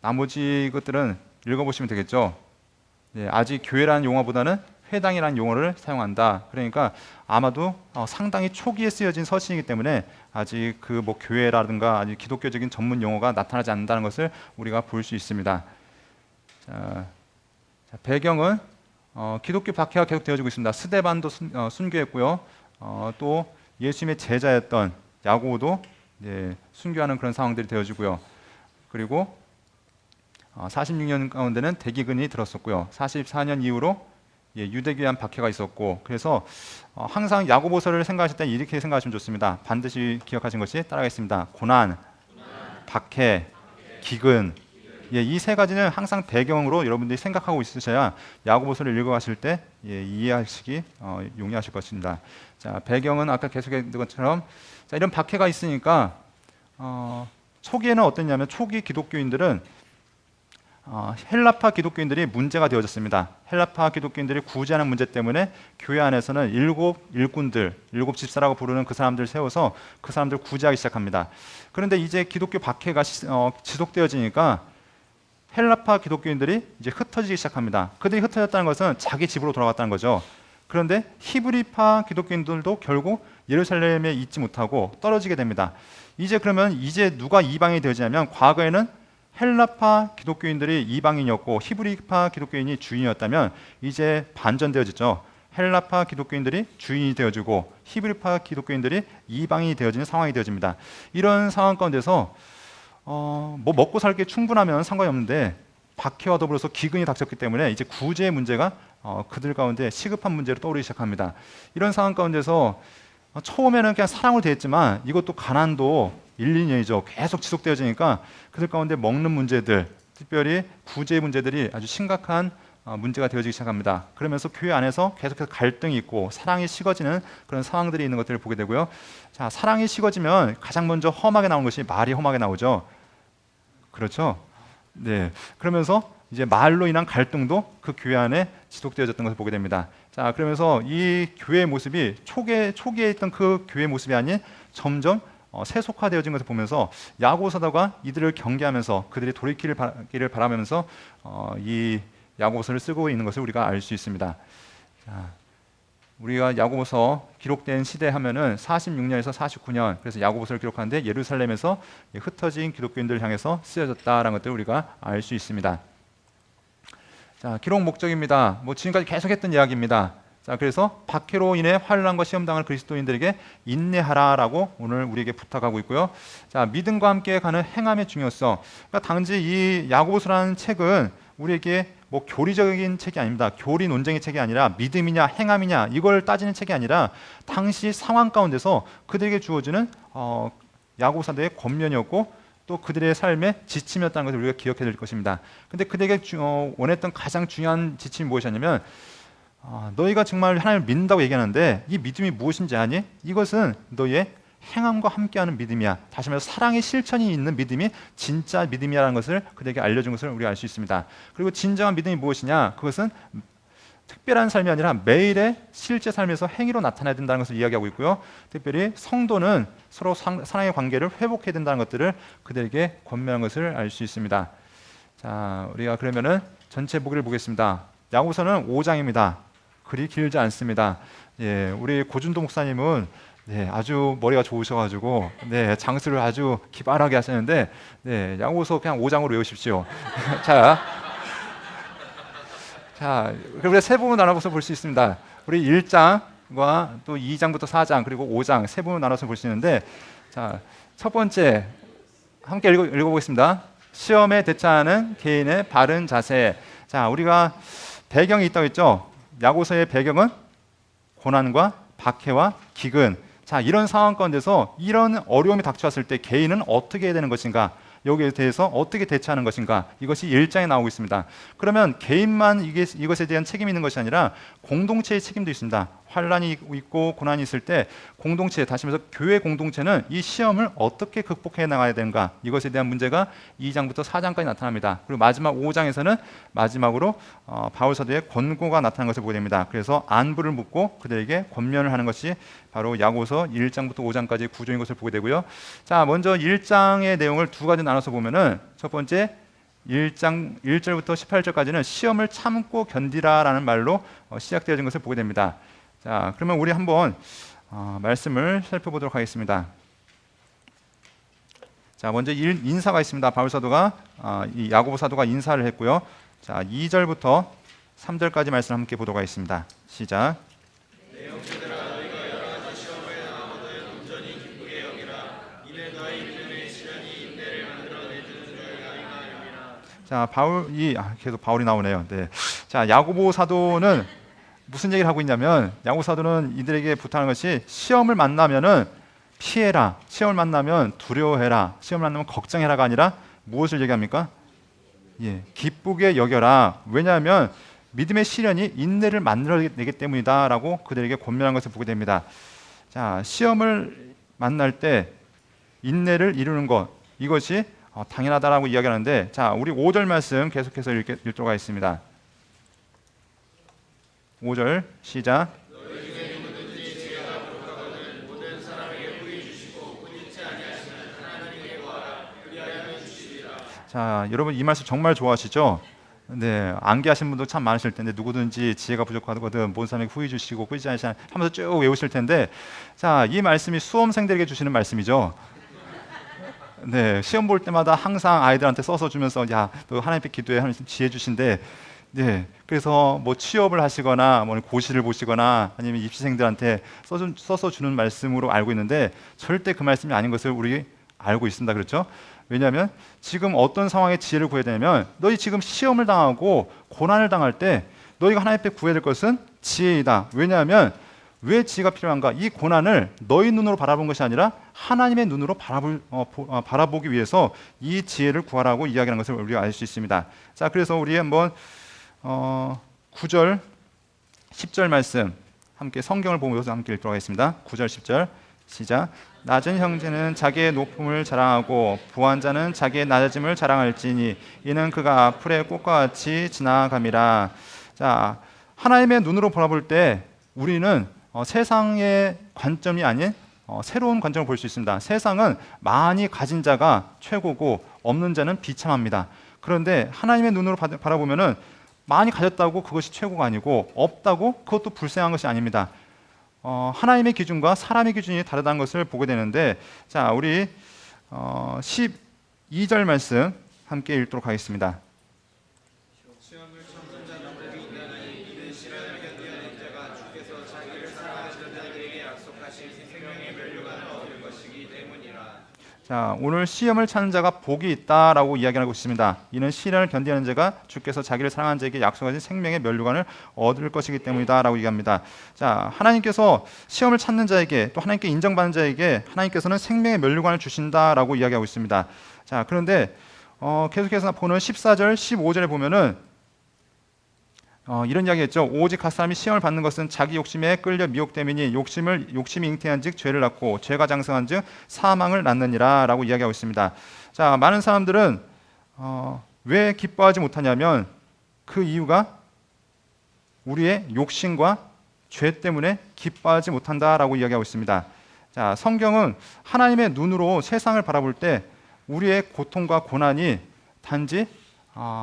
나머지 것들은 읽어보시면 되겠죠. 아직 교회라는 용어보다는 회당이라는 용어를 사용한다. 그러니까 아마도 상당히 초기에 쓰여진 서신이기 때문에 아직 그 뭐 교회라든가 아직 기독교적인 전문 용어가 나타나지 않는다는 것을 우리가 볼 수 있습니다. 자, 배경은 기독교 박해가 계속 되어지고 있습니다. 스데반도 순교했고요. 또 예수님의 제자였던 야고보도 순교하는 그런 상황들이 되어지고요. 그리고 46년 가운데는 대기근이 들었었고요. 44년 이후로 유대교한 박해가 있었고, 그래서 항상 야고보서를 생각하실 때 이렇게 생각하시면 좋습니다. 반드시 기억하신 것이 따라가겠습니다. 고난, 박해, 기근, 이 세 가지는 항상 배경으로 여러분들이 생각하고 있으셔야 야고보서를 읽어가실 때 이해하시기 용이하실 것입니다. 자, 배경은 아까 계속했던 것처럼 이런 박해가 있으니까 초기에는 어땠냐면, 초기 기독교인들은 헬라파 기독교인들이 문제가 되어졌습니다. 헬라파 기독교인들이 구제하는 문제 때문에 교회 안에서는 일곱 집사라고 부르는 그 사람들을 세워서 그 사람들을 구제하기 시작합니다. 그런데 이제 기독교 박해가 지속되어지니까 헬라파 기독교인들이 이제 흩어지기 시작합니다. 그들이 흩어졌다는 것은 자기 집으로 돌아갔다는 거죠. 그런데 히브리파 기독교인들도 결국 예루살렘에 있지 못하고 떨어지게 됩니다. 그러면 누가 이방이 되어지냐면, 과거에는 헬라파 기독교인들이 이방인이었고 히브리파 기독교인이 주인이었다면 이제 반전되어지죠. 헬라파 기독교인들이 주인이 되어지고 히브리파 기독교인들이 이방인이 되어지는 상황이 되어집니다. 이런 상황 가운데서 뭐 먹고 살기 충분하면 상관이 없는데 박해와 더불어서 기근이 닥쳤기 때문에 이제 구제의 문제가 그들 가운데 시급한 문제로 떠오르기 시작합니다. 이런 상황 가운데서 처음에는 그냥 사랑으로 대했지만 이것도 가난도 1, 2년이죠. 계속 지속되어지니까 그들 가운데 먹는 문제들, 특별히 구제의 문제들이 아주 심각한 문제가 되어지기 시작합니다. 그러면서 교회 안에서 계속해서 갈등이 있고 사랑이 식어지는 그런 상황들이 있는 것들을 보게 되고요. 자, 사랑이 식어지면 가장 먼저 험하게 나오는 것이 말이 험하게 나오죠. 그렇죠? 네. 그러면서 이제 말로 인한 갈등도 그 교회 안에 지속되어졌던 것을 보게 됩니다. 자, 그러면서 이 교회의 모습이 초기에 있던 그 교회의 모습이 아닌 점점 세속화되어진 것을 보면서 야고보 사도가 이들을 경계하면서 그들이 돌이키기를 바라면서 이 야고보서를 쓰고 있는 것을 우리가 알 수 있습니다. 자, 우리가 야고보서 기록된 시대 하면은 46년에서 49년, 그래서 야고보서를 기록하는데 예루살렘에서 흩어진 기독교인들을 향해서 쓰여졌다라는 것들을 우리가 알 수 있습니다. 자, 기록 목적입니다. 뭐 지금까지 계속했던 이야기입니다. 자, 그래서 박해로 인해 환난과 시험 당할 그리스도인들에게 인내하라라고 오늘 우리에게 부탁하고 있고요. 자, 믿음과 함께 가는 행함의 중요성. 그러니까 단지 이 야고보서라는 책은 우리에게 뭐 교리적인 책이 아닙니다. 교리 논쟁의 책이 아니라 믿음이냐 행함이냐 이걸 따지는 책이 아니라 당시 상황 가운데서 그들에게 주어지는 야고보 사도의 권면이었고 또 그들의 삶의 지침이었다는 것을 우리가 기억해야 될 것입니다. 근데 그들에게 원했던 가장 중요한 지침이 무엇이었냐면, 너희가 정말 하나님을 믿는다고 얘기하는데 이 믿음이 무엇인지 아니? 이것은 너희의 행함과 함께하는 믿음이야. 다시 말해서 사랑의 실천이 있는 믿음이 진짜 믿음이라는 것을 그들에게 알려준 것을 우리가 알 수 있습니다. 그리고 진정한 믿음이 무엇이냐? 그것은 특별한 삶이 아니라 매일의 실제 삶에서 행위로 나타나야 된다는 것을 이야기하고 있고요. 특별히 성도는 서로 사랑의 관계를 회복해야 된다는 것들을 그들에게 권면한 것을 알 수 있습니다. 자, 우리가 그러면은 전체 보기를 보겠습니다. 야고보서는 5장입니다. 그리 길지 않습니다. 예, 우리 고준도 목사님은 네, 아주 머리가 좋으셔가지고 네, 장수를 아주 기발하게 하시는데 네, 야고보서 그냥 5장으로 외우십시오. 자, 우리가 세 부분 나눠서 볼 수 있습니다. 우리 1장과 또 2장부터 4장 그리고 5장 세 부분 나눠서 볼 수 있는데, 자, 첫 번째 함께 읽어보겠습니다. 시험에 대처하는 개인의 바른 자세. 자, 우리가 배경이 있다고 했죠. 야고보서의 배경은 고난과 박해와 기근. 자, 이런 상황 가운데서 이런 어려움이 닥쳐왔을 때 개인은 어떻게 해야 되는 것인가? 여기에 대해서 어떻게 대처하는 것인가? 이것이 1장에 나오고 있습니다. 그러면 개인만 이것에 대한 책임이 있는 것이 아니라 공동체의 책임도 있습니다. 환란이 있고 고난이 있을 때 공동체, 다시 말해서 교회 공동체는 이 시험을 어떻게 극복해 나가야 되는가? 이것에 대한 문제가 2장부터 4장까지 나타납니다. 그리고 마지막 5장에서는 마지막으로 바울 사도의 권고가 나타나는 것을 보게 됩니다. 그래서 안부를 묻고 그들에게 권면을 하는 것이 바로 야고보서 1장부터 5장까지의 구조인 것을 보게 되고요. 자, 먼저 1장의 내용을 두 가지 나눠서 보면은 첫 번째 1장 1절부터 18절까지는 시험을 참고 견디라라는 말로 시작되어진 것을 보게 됩니다. 자, 그러면 우리 한번 말씀을 살펴보도록 하겠습니다. 자, 먼저 인사가 있습니다. 바울 사도가 이 야고보 사도가 인사를 했고요. 자, 2절부터 3절까지 말씀 함께 보도록 하겠습니다. 시작. 자, 계속 바울이 나오네요. 네. 자, 야고보 사도는 무슨 얘기를 하고 있냐면, 야고보 사도는 이들에게 부탁하는 것이 시험을 만나면은 피해라, 시험을 만나면 두려워해라, 시험을 만나면 걱정해라가 아니라 무엇을 얘기합니까? 예, 기쁘게 여겨라. 왜냐하면 믿음의 시련이 인내를 만들어내기 때문이다라고 그들에게 권면한 것을 보게 됩니다. 자, 시험을 만날 때 인내를 이루는 것, 이것이 당연하다라고 이야기하는데, 자, 우리 5절 말씀 계속해서 읽도록 하겠습니다. 5절 시작. 자, 여러분 이 말씀 정말 좋아하시죠? 네, 암기하신 분도 참 많으실 텐데, 누구든지 지혜가 부족하거든 모든 사람에게 후히 주시고 꾸짖지 않으시나 하면서 쭉 외우실 텐데, 자, 이 말씀이 수험생들에게 주시는 말씀이죠. 네, 시험 볼 때마다 항상 아이들한테 써서 주면서, 야, 너 하나님께 기도해, 하나님 지혜 주신대. 네, 그래서 뭐 취업을 하시거나 뭐 고시를 보시거나 아니면 입시생들한테 써서 주는 말씀으로 알고 있는데, 절대 그 말씀이 아닌 것을 우리 알고 있습니다. 그렇죠? 왜냐하면 지금 어떤 상황에 지혜를 구해야 되냐면, 너희 지금 시험을 당하고 고난을 당할 때 너희가 하나님 앞에 구해야 될 것은 지혜이다. 왜냐하면 왜 지혜가 필요한가? 이 고난을 너희 눈으로 바라본 것이 아니라 하나님의 눈으로 바라보기 위해서 이 지혜를 구하라고 이야기하는 것을 우리가 알 수 있습니다. 자, 그래서 우리 한번 9절 10절 말씀 함께 성경을 보면서 함께 읽도록 하겠습니다. 9절 10절 시작. 낮은 형제는 자기의 높음을 자랑하고 부한 자는 자기의 낮아짐을 자랑할지니 이는 그가 풀의 꽃과 같이 지나감이라. 자, 하나님의 눈으로 바라볼 때 우리는 세상의 관점이 아닌 새로운 관점을 볼 수 있습니다. 세상은 많이 가진 자가 최고고 없는 자는 비참합니다. 그런데 하나님의 눈으로 바라보면은 많이 가졌다고 그것이 최고가 아니고 없다고 그것도 불쌍한 것이 아닙니다. 하나님의 기준과 사람의 기준이 다르다는 것을 보게 되는데, 자, 우리 12절 말씀 함께 읽도록 하겠습니다. 자, 오늘 시험을 찾는 자가 복이 있다라고 이야기하고 있습니다. 이는 시련을 견디는 자가 주께서 자기를 사랑하는 자에게 약속하신 생명의 면류관을 얻을 것이기 때문이다라고 얘기합니다. 자, 하나님께서 시험을 찾는 자에게, 또 하나님께 인정받는 자에게 하나님께서는 생명의 면류관을 주신다라고 이야기하고 있습니다. 자, 그런데 계속해서 보는 14절, 15절에 보면은 이런 이야기했죠. 오직 각 사람이 시험을 받는 것은 자기 욕심에 끌려 미혹됨이니 욕심이 잉태한즉 죄를 낳고 죄가 장성한즉 사망을 낳느니라라고 이야기하고 있습니다. 자, 많은 사람들은 왜 기뻐하지 못하냐면 그 이유가 우리의 욕심과 죄 때문에 기뻐하지 못한다라고 이야기하고 있습니다. 자, 성경은 하나님의 눈으로 세상을 바라볼 때 우리의 고통과 고난이 단지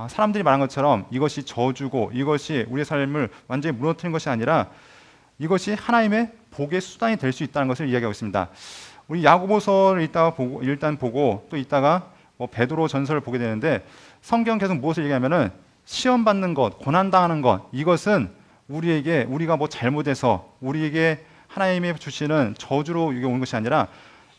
사람들이 말한 것처럼 이것이 저주고 이것이 우리의 삶을 완전히 무너뜨린 것이 아니라 이것이 하나님의 복의 수단이 될 수 있다는 것을 이야기하고 있습니다. 우리 야고보서를 일단 보고 또 이따가 베드로 전서를 보게 되는데 성경 계속 무엇을 얘기하면은 시험 받는 것, 고난 당하는 것, 이것은 우리가 잘못해서 우리에게 하나님이 주시는 저주로 이게 온 것이 아니라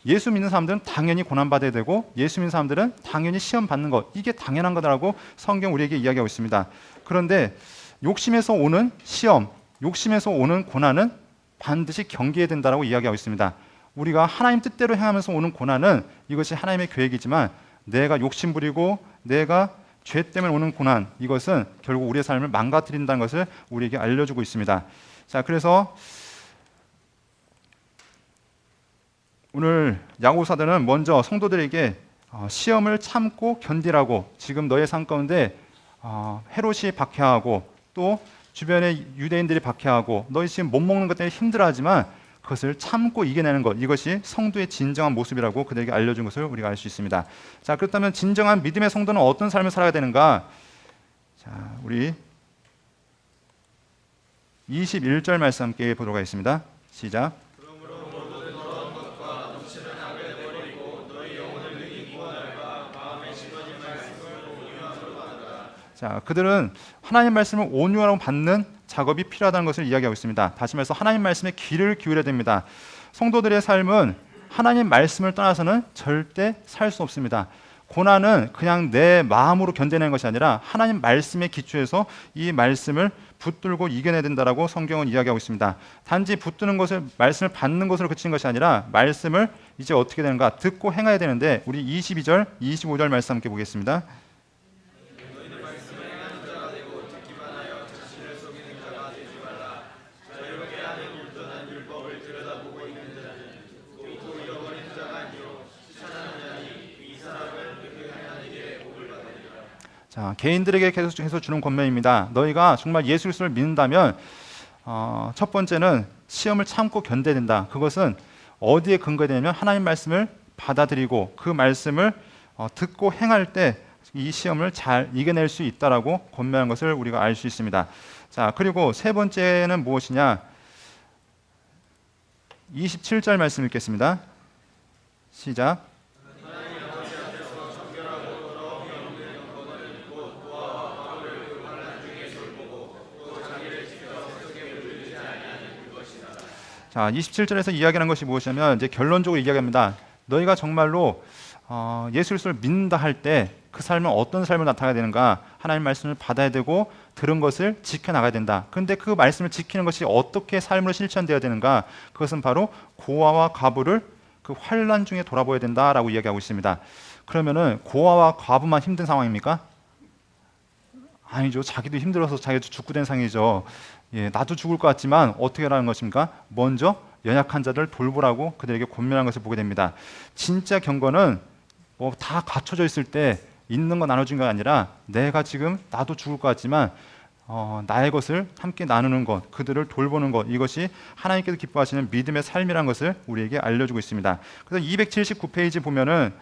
예수 믿는 사람들은 당연히 고난 받아야 되고 예수 믿는 사람들은 당연히 시험 받는 것, 이게 당연한 거다라고 성경 우리에게 이야기하고 있습니다. 그런데 욕심에서 오는 시험, 욕심에서 오는 고난은 반드시 경계해야 된다라고 이야기하고 있습니다. 우리가 하나님 뜻대로 행하면서 오는 고난은 이것이 하나님의 계획이지만 내가 욕심 부리고 내가 죄 때문에 오는 고난, 이것은 결국 우리의 삶을 망가뜨린다는 것을 우리에게 알려주고 있습니다. 자, 그래서 오늘 야고보서는 먼저 성도들에게 시험을 참고 견디라고, 지금 너의 삶 가운데 헤롯이 박해하고 또 주변의 유대인들이 박해하고 너희 지금 못 먹는 것 때문에 힘들어하지만 그것을 참고 이겨내는 것, 이것이 성도의 진정한 모습이라고 그들에게 알려준 것을 우리가 알 수 있습니다. 자, 그렇다면 진정한 믿음의 성도는 어떤 삶을 살아야 되는가? 자, 우리 21절 말씀 함께 보도록 하겠습니다. 시작. 자, 그들은 하나님 말씀을 온유하라고 받는 작업이 필요하다는 것을 이야기하고 있습니다. 다시 말해서 하나님 말씀에 귀를 기울여야 됩니다. 성도들의 삶은 하나님 말씀을 떠나서는 절대 살 수 없습니다. 고난은 그냥 내 마음으로 견뎌내는 것이 아니라 하나님 말씀에 기초해서 이 말씀을 붙들고 이겨내야 된다라고 성경은 이야기하고 있습니다. 단지 붙드는 것을, 말씀을 받는 것으로 그치는 것이 아니라 말씀을 이제 어떻게 되는가? 듣고 행해야 되는데 우리 22절, 25절 말씀 함께 보겠습니다. 자, 개인들에게 계속해서 주는 권면입니다. 너희가 정말 예수 그리스도를 믿는다면 첫 번째는 시험을 참고 견뎌야 된다. 그것은 어디에 근거되냐면 하나님 말씀을 받아들이고 그 말씀을 듣고 행할 때 이 시험을 잘 이겨낼 수 있다라고 권면한 것을 우리가 알 수 있습니다. 자, 그리고 세 번째는 무엇이냐? 27절 말씀 읽겠습니다. 시작. 자, 27절에서 이야기하는 것이 무엇이냐면 이제 결론적으로 이야기합니다. 너희가 정말로 예수 그리스도를 믿는다 할 때 그 삶은 어떤 삶을 나타나야 되는가? 하나님 말씀을 받아야 되고 들은 것을 지켜나가야 된다. 그런데 그 말씀을 지키는 것이 어떻게 삶으로 실천되어야 되는가? 그것은 바로 고아와 과부를 그 환난 중에 돌아보아야 된다라고 이야기하고 있습니다. 그러면은 고아와 과부만 힘든 상황입니까? 아니죠. 자기도 힘들어서 자기도 죽고 된 상이죠. 예, 나도 죽을 것 같지만 어떻게 하라는 것입니까? 먼저 연약한 자들 돌보라고 그들에게 권면한 것을 보게 됩니다. 진짜 경건은 다 갖춰져 있을 때 있는 거 나눠준 게 아니라 내가 지금 나도 죽을 것 같지만 나의 것을 함께 나누는 것, 그들을 돌보는 것, 이것이 하나님께서 기뻐하시는 믿음의 삶이라는 것을 우리에게 알려주고 있습니다. 그래서 279페이지 보면은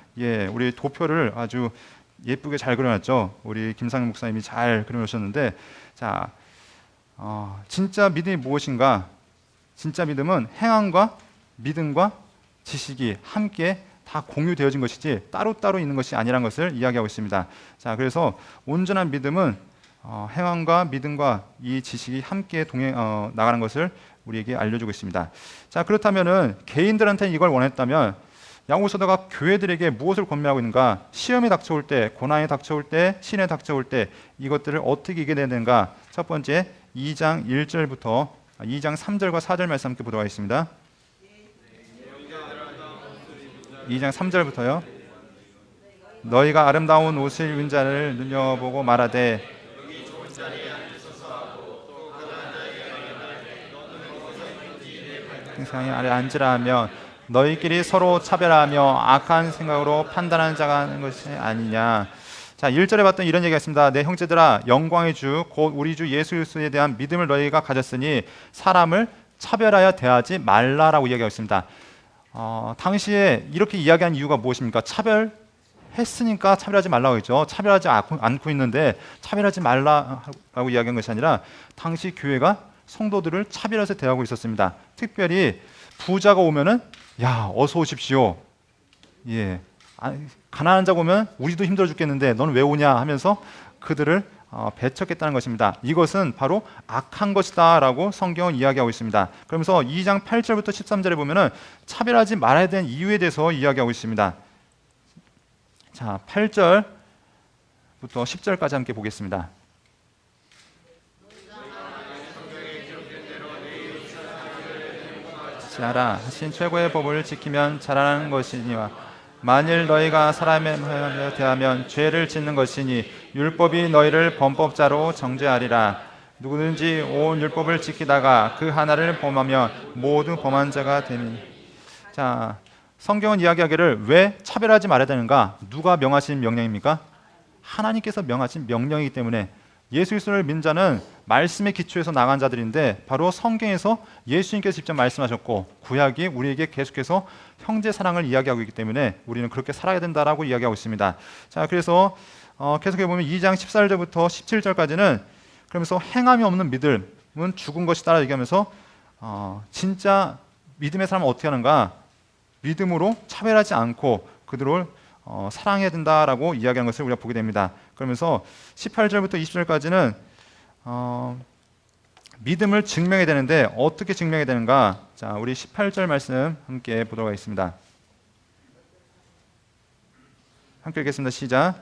우리 도표를 아주 예쁘게 잘 그려놨죠. 우리 김상현 목사님이 잘 그려놓으셨는데, 자, 진짜 믿음이 무엇인가? 진짜 믿음은 행함과 믿음과 지식이 함께 다 공유되어진 것이지 따로따로 있는 것이 아니라는 것을 이야기하고 있습니다. 자, 그래서 온전한 믿음은 행함과 믿음과 이 지식이 함께 나가는 것을 우리에게 알려주고 있습니다. 자, 그렇다면은 개인들한테 이걸 원했다면 야고보서가 교회들에게 무엇을 권면하고 있는가? 시험이 닥쳐올 때, 고난이 닥쳐올 때, 신에 닥쳐올 때 이것들을 어떻게 이겨내야 되는가? 첫 번째 2장 1절부터 2장 3절과 4절 말씀 함께 보도록 하겠습니다. 2장 3절부터요. 너희가 아름다운 옷을 입은 자를 눈여보고 말하되 상의 아래 앉으라 하며 너희끼리 서로 차별하며 악한 생각으로 판단하는 자가 하는 것이 아니냐. 자, 1절에 봤던 이런 얘기가 있습니다. 내 형제들아, 영광의 주 곧 우리 주 예수 그리스도에 대한 믿음을 너희가 가졌으니 사람을 차별하여 대하지 말라라고 이야기하고 있습니다. 당시에 이렇게 이야기한 이유가 무엇입니까? 차별했으니까 차별하지 말라고 했죠. 차별하지 않고 있는데 차별하지 말라고 이야기한 것이 아니라 당시 교회가 성도들을 차별해서 대하고 있었습니다. 특별히 부자가 오면은 야, 어서 오십시오. 예, 가난한 자가 오면 우리도 힘들어 죽겠는데 너는 왜 오냐 하면서 그들을 배척했다는 것입니다. 이것은 바로 악한 것이다 라고 성경은 이야기하고 있습니다. 그러면서 2장 8절부터 13절에 보면은 차별하지 말아야 되는 이유에 대해서 이야기하고 있습니다. 자, 8절부터 10절까지 함께 보겠습니다. 자라 하신 최고의 법을 지키면 자라는 것이니와 만일 너희가 사람에 대하면 죄를 짓는 것이니 율법이 너희를 범법자로 정죄하리라. 누구든지 온 율법을 지키다가 그 하나를 범하면 모두 범한 자가 되니. 자, 성경은 이야기하기를 왜 차별하지 말아야 되는가? 누가 명하신 명령입니까? 하나님께서 명하신 명령이기 때문에 예수 그리스도를 믿는 자는 말씀의 기초에서 나간 자들인데 바로 성경에서 예수님께서 직접 말씀하셨고 구약이 우리에게 계속해서 형제 사랑을 이야기하고 있기 때문에 우리는 그렇게 살아야 된다라고 이야기하고 있습니다. 자, 그래서 계속해 보면 2장 14절부터 17절까지는 그러면서 행함이 없는 믿음은 죽은 것이다 얘기하면서 진짜 믿음의 사람은 어떻게 하는가? 믿음으로 차별하지 않고 그들을 사랑해야 된다라고 이야기하는 것을 우리가 보게 됩니다. 그러면서 18절부터 20절까지는 믿음을 증명해야 되는데 어떻게 증명해야 되는가? 자, 우리 18절 말씀 함께 보도록 하겠습니다. 함께 읽겠습니다. 시작.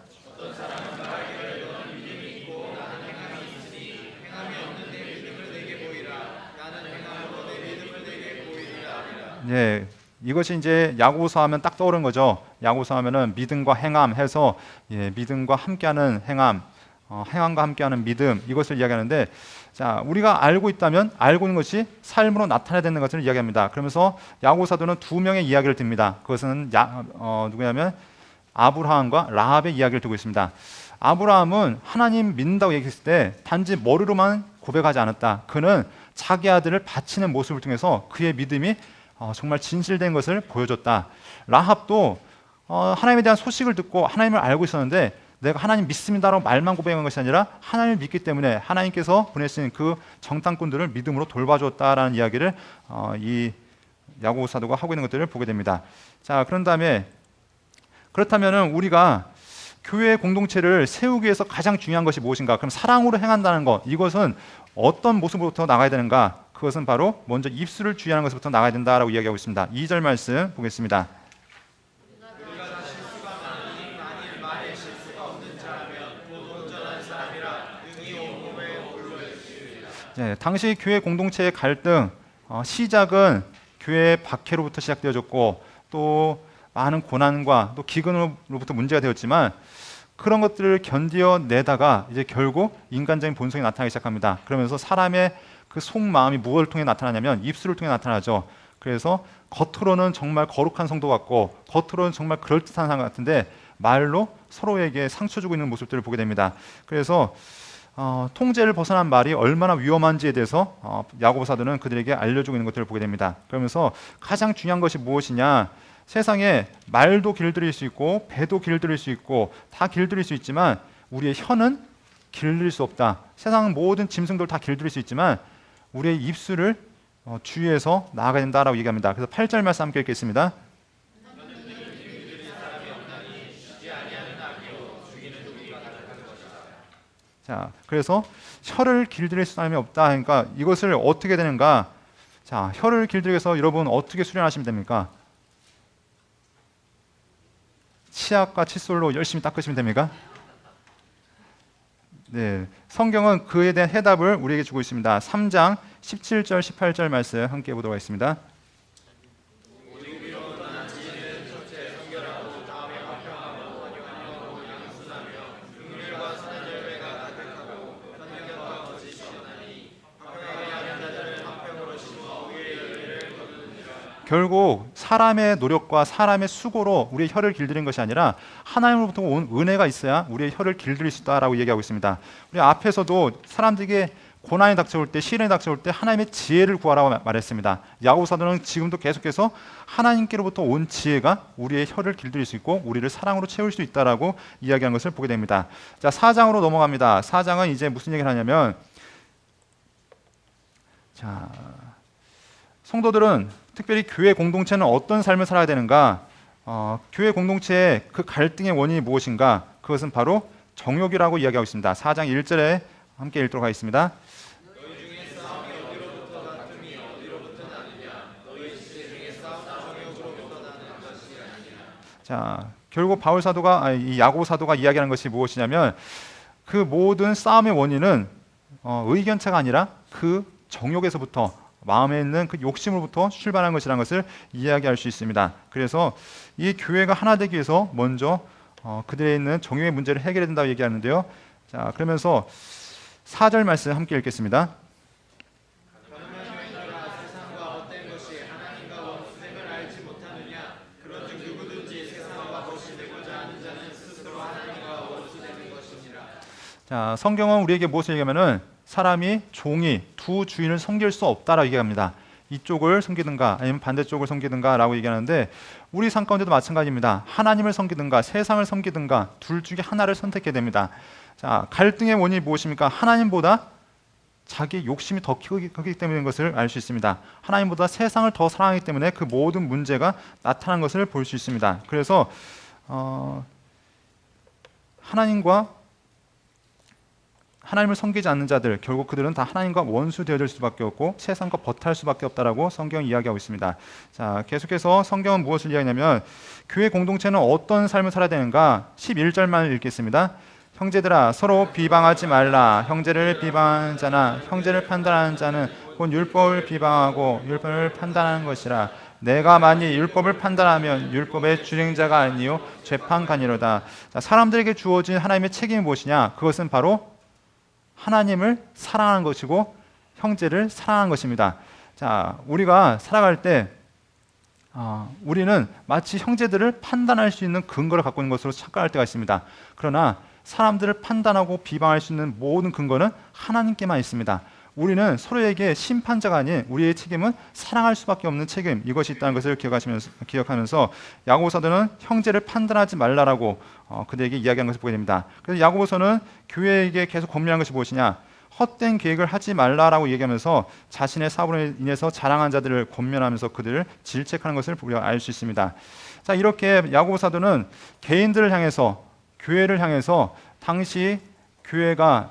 네, 이것이 이제 야고보서 하면 딱 떠오른 거죠. 야고보서 하면은 믿음과 행함 해서 믿음과 함께하는 행함, 행함과 함께하는 믿음 이것을 이야기하는데 자, 우리가 알고 있다면 알고 있는 것이 삶으로 나타나야 되는 것을 이야기합니다. 그러면서 야고보 사도는 두 명의 이야기를 듭니다. 그것은 누구냐면 아브라함과 라합의 이야기를 두고 있습니다. 아브라함은 하나님 믿는다고 얘기했을 때 단지 머리로만 고백하지 않았다. 그는 자기 아들을 바치는 모습을 통해서 그의 믿음이 정말 진실된 것을 보여줬다. 라합도 하나님에 대한 소식을 듣고 하나님을 알고 있었는데 내가 하나님 믿습니다라고 말만 고백한 것이 아니라 하나님을 믿기 때문에 하나님께서 보내신 그 정탐꾼들을 믿음으로 돌봐줬다라는 이야기를 이 야고보 사도가 하고 있는 것들을 보게 됩니다. 자, 그런 다음에 그렇다면은 우리가 교회 공동체를 세우기 위해서 가장 중요한 것이 무엇인가? 그럼 사랑으로 행한다는 것, 이것은 어떤 모습부터 나가야 되는가? 그것은 바로 먼저 입술을 주의하는 것부터 나가야 된다라고 이야기하고 있습니다. 2절 말씀 보겠습니다. 네, 당시 교회 공동체의 갈등 시작은 교회 박해로부터 시작되어졌고 또 많은 고난과 또 기근으로부터 문제가 되었지만 그런 것들을 견뎌내다가 이제 결국 인간적인 본성이 나타나기 시작합니다. 그러면서 사람의 그 속마음이 무엇을 통해 나타나냐면 입술을 통해 나타나죠. 그래서 겉으로는 정말 거룩한 성도 같고 겉으로는 정말 그럴듯한 사람 같은데 말로 서로에게 상처 주고 있는 모습들을 보게 됩니다. 그래서 통제를 벗어난 말이 얼마나 위험한지에 대해서 야고보 사도는 그들에게 알려주고 있는 것들을 보게 됩니다. 그러면서 가장 중요한 것이 무엇이냐? 세상에 말도 길들일 수 있고 배도 길들일 수 있고 다 길들일 수 있지만 우리의 혀는 길들일 수 없다. 세상 모든 짐승들 다 길들일 수 있지만 우리의 입술을 주의해서 나아가야 된다라고 얘기합니다. 그래서 8절 말씀 함께 읽겠습니다. 자, 그래서 혀를 길들일 사람이 없다. 그러니까 이것을 어떻게 되는가? 자, 혀를 길들이기 위해서 여러분 어떻게 수련하시면 됩니까? 치약과 칫솔로 열심히 닦으시면 됩니까? 네, 성경은 그에 대한 해답을 우리에게 주고 있습니다. 3장 17절 18절 말씀 함께 보도록 하겠습니다. 결국 사람의 노력과 사람의 수고로 우리의 혀를 길들인 것이 아니라 하나님으로부터 온 은혜가 있어야 우리의 혀를 길들일 수 있다라고 얘기하고 있습니다. 우리 앞에서도 사람들에게 고난이 닥쳐올 때, 시련이 닥쳐올 때 하나님의 지혜를 구하라고 말했습니다. 야고보 사도는 지금도 계속해서 하나님께로부터 온 지혜가 우리의 혀를 길들일 수 있고 우리를 사랑으로 채울 수 있다라고 이야기하는 것을 보게 됩니다. 자, 4장으로 넘어갑니다. 4장은 이제 무슨 얘기를 하냐면, 자, 성도들은 특별히 교회 공동체는 어떤 삶을 살아야 되는가? 교회 공동체의 그 갈등의 원인이 무엇인가? 그것은 바로 정욕이라고 이야기하고 있습니다. 4장 1절에 함께 읽도록 하겠습니다. 자, 결국 바울 사도가 이 야고보 사도가 이야기하는 것이 무엇이냐면, 그 모든 싸움의 원인은 의견차가 아니라 그 정욕에서부터, 마음에 있는 그 욕심으로부터 출발한 것이라는 것을 이야기할 수 있습니다. 그래서 이 교회가 하나 되기 위해서 먼저 그들에 있는 정욕의 문제를 해결해야 된다고 얘기하는데요. 자, 그러면서 4절 말씀 함께 읽겠습니다. 자, 성경은 우리에게 무엇을 얘기하면은 사람이, 종이 두 주인을 섬길 수 없다라고 얘기합니다. 이쪽을 섬기든가 아니면 반대쪽을 섬기든가 라고 얘기하는데, 우리 삶 가운데도 마찬가지입니다. 하나님을 섬기든가 세상을 섬기든가 둘 중에 하나를 선택해야 됩니다. 자, 갈등의 원인이 무엇입니까? 하나님보다 자기 욕심이 더 크기 때문인 것을 알 수 있습니다. 하나님보다 세상을 더 사랑하기 때문에 그 모든 문제가 나타난 것을 볼 수 있습니다. 그래서 하나님을 섬기지 않는 자들, 결국 그들은 다 하나님과 원수 되어질 수밖에 없고 세상과 버탈 수밖에 없다라고 성경은 이야기하고 있습니다. 자, 계속해서 성경은 무엇을 이야기하냐면, 교회 공동체는 어떤 삶을 살아야 되는가? 11절만 읽겠습니다. 형제들아, 서로 비방하지 말라. 형제를 비방하는 자나 형제를 판단하는 자는 곧 율법을 비방하고 율법을 판단하는 것이라. 내가 만일 율법을 판단하면 율법의 주행자가 아니요 재판관이로다. 자, 사람들에게 주어진 하나님의 책임이 무엇이냐? 그것은 바로 하나님을 사랑하는 것이고 형제를 사랑하는 것입니다. 자, 우리가 살아갈 때 우리는 마치 형제들을 판단할 수 있는 근거를 갖고 있는 것으로 착각할 때가 있습니다. 그러나 사람들을 판단하고 비방할 수 있는 모든 근거는 하나님께만 있습니다. 우리는 서로에게 심판자가 아닌 우리의 책임은 사랑할 수밖에 없는 책임, 이것이 있다는 것을 기억하면서 야고보 사도는 형제를 판단하지 말라라고 그들에게 이야기한 것을 보게 됩니다. 그래서 야고보서는 교회에게 계속 권면한 것이 무엇이냐? 헛된 계획을 하지 말라라고 얘기하면서 자신의 사업으로 인해서 자랑한 자들을 권면하면서 그들을 질책하는 것을 우리가 알 수 있습니다. 자, 이렇게 야고보 사도는 개인들을 향해서, 교회를 향해서 당시 교회가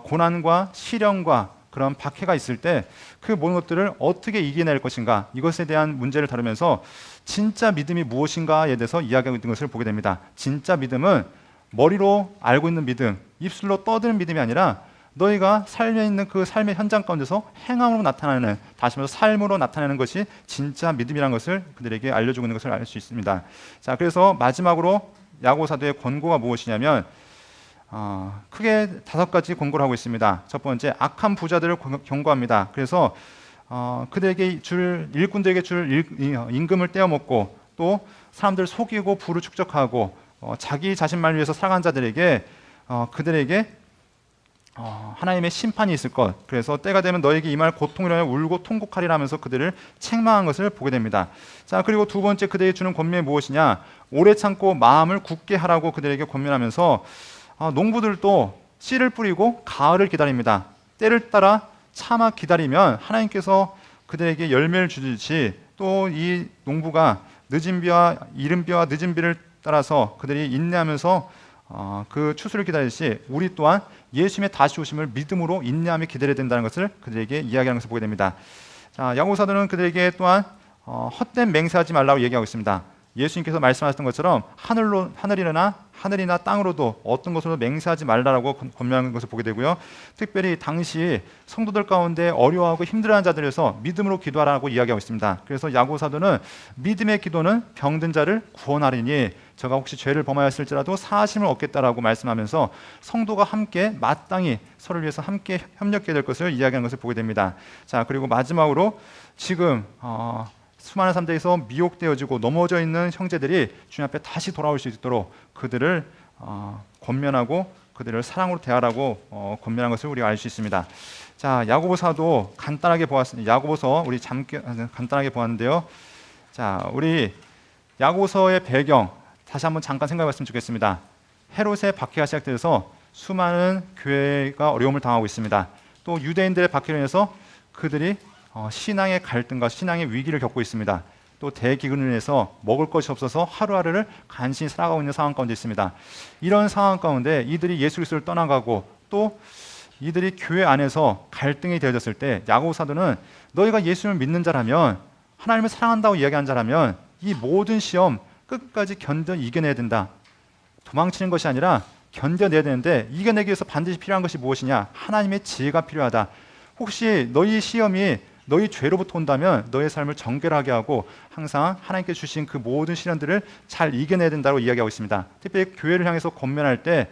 고난과 시련과 그런 박해가 있을 때 그 모든 것들을 어떻게 이겨낼 것인가, 이것에 대한 문제를 다루면서 진짜 믿음이 무엇인가에 대해서 이야기하고 있는 것을 보게 됩니다. 진짜 믿음은 머리로 알고 있는 믿음, 입술로 떠드는 믿음이 아니라 너희가 삶에 있는 그 삶의 현장 가운데서 행함으로 나타나는, 다시 말해서 삶으로 나타내는 것이 진짜 믿음이라는 것을 그들에게 알려주고 있는 것을 알 수 있습니다. 자, 그래서 마지막으로 야고보 사도의 권고가 무엇이냐면 크게 5가지 권고를 하고 있습니다. 첫 번째, 악한 부자들을 경고합니다. 그래서 그들에게 일꾼들에게 줄 임금을 떼어먹고 또 사람들을 속이고 부를 축적하고 자기 자신만을 위해서 살아간 자들에게 그들에게 하나님의 심판이 있을 것, 그래서 때가 되면 너에게 임할 고통이라 하여 울고 통곡하리라 하면서 그들을 책망한 것을 보게 됩니다. 자, 그리고 두 번째, 그들에게 주는 권면이 무엇이냐? 오래 참고 마음을 굳게 하라고 그들에게 권면하면서 농부들도 씨를 뿌리고 가을을 기다립니다. 때를 따라 참아 기다리면 하나님께서 그들에게 열매를 주듯이 또 이 농부가 늦은 비와 이른 비와 늦은 비를 따라서 그들이 인내하면서 그 추수를 기다리듯이 우리 또한 예수님의 다시 오심을 믿음으로 인내하며 기다려야 된다는 것을 그들에게 이야기하는 것을 보게 됩니다. 자, 야고보 사도는 그들에게 또한 헛된 맹세하지 말라고 얘기하고 있습니다. 예수님께서 말씀하셨던 것처럼 하늘이나 땅으로도 어떤 것으로도 맹세하지 말라라고 권면하는 것을 보게 되고요. 특별히 당시 성도들 가운데 어려워하고 힘들어하는 자들에서 믿음으로 기도하라고 이야기하고 있습니다. 그래서 야고보 사도는 믿음의 기도는 병든 자를 구원하리니 저가 혹시 죄를 범하였을지라도 사하심을 얻겠다라고 말씀하면서 성도가 함께 마땅히 서로를 위해서 함께 협력해야 될 것을 이야기하는 것을 보게 됩니다. 자, 그리고 마지막으로 지금 수많은 사람들에서 미혹되어지고 넘어져 있는 형제들이 주님 앞에 다시 돌아올 수 있도록 그들을 권면하고 그들을 사랑으로 대하라고 권면한 것을 우리가 알 수 있습니다. 자, 야고보서도 간단하게 보았습니다. 야고보서 우리 간단하게 보았는데요. 자, 우리 야고보서의 배경 다시 한번 잠깐 생각해봤으면 좋겠습니다. 헤롯의 박해가 시작돼서 수많은 교회가 어려움을 당하고 있습니다. 또 유대인들의 박해로 인해서 그들이 신앙의 갈등과 신앙의 위기를 겪고 있습니다. 또 대기근으로 인해서 먹을 것이 없어서 하루하루를 간신히 살아가고 있는 상황 가운데 있습니다. 이런 상황 가운데 이들이 예수 그리스도를 떠나가고 또 이들이 교회 안에서 갈등이 되어졌을 때 야고보 사도는 너희가 예수를 믿는 자라면, 하나님을 사랑한다고 이야기한 자라면 이 모든 시험 끝까지 견뎌 이겨내야 된다. 도망치는 것이 아니라 견뎌내야 되는데 이겨내기 위해서 반드시 필요한 것이 무엇이냐? 하나님의 지혜가 필요하다. 혹시 너희 시험이 너희 죄로부터 온다면 너의 삶을 정결하게 하고 항상 하나님께 주신 그 모든 시련들을 잘 이겨내야 된다고 이야기하고 있습니다. 특별히 교회를 향해서 권면할 때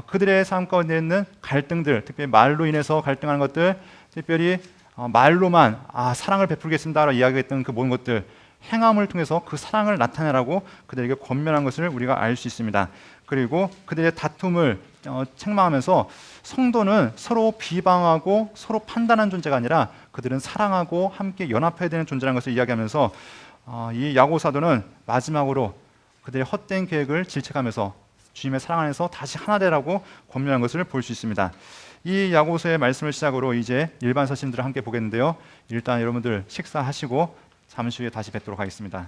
그들의 삶 가운데 있는 갈등들, 특별히 말로 인해서 갈등하는 것들, 특별히 말로만 사랑을 베풀겠습니다라고 이야기했던 그 모든 것들, 행함을 통해서 그 사랑을 나타내라고 그들에게 권면한 것을 우리가 알 수 있습니다. 그리고 그들의 다툼을 책망하면서 성도는 서로 비방하고 서로 판단하는 존재가 아니라 그들은 사랑하고 함께 연합해야 되는 존재라는 것을 이야기하면서 이 야고보 사도는 마지막으로 그들의 헛된 계획을 질책하면서 주님의 사랑 안에서 다시 하나 되라고 권면한 것을 볼 수 있습니다. 이 야고보서의 말씀을 시작으로 이제 일반 서신들을 함께 보겠는데요. 일단 여러분들 식사하시고 잠시 후에 다시 뵙도록 하겠습니다.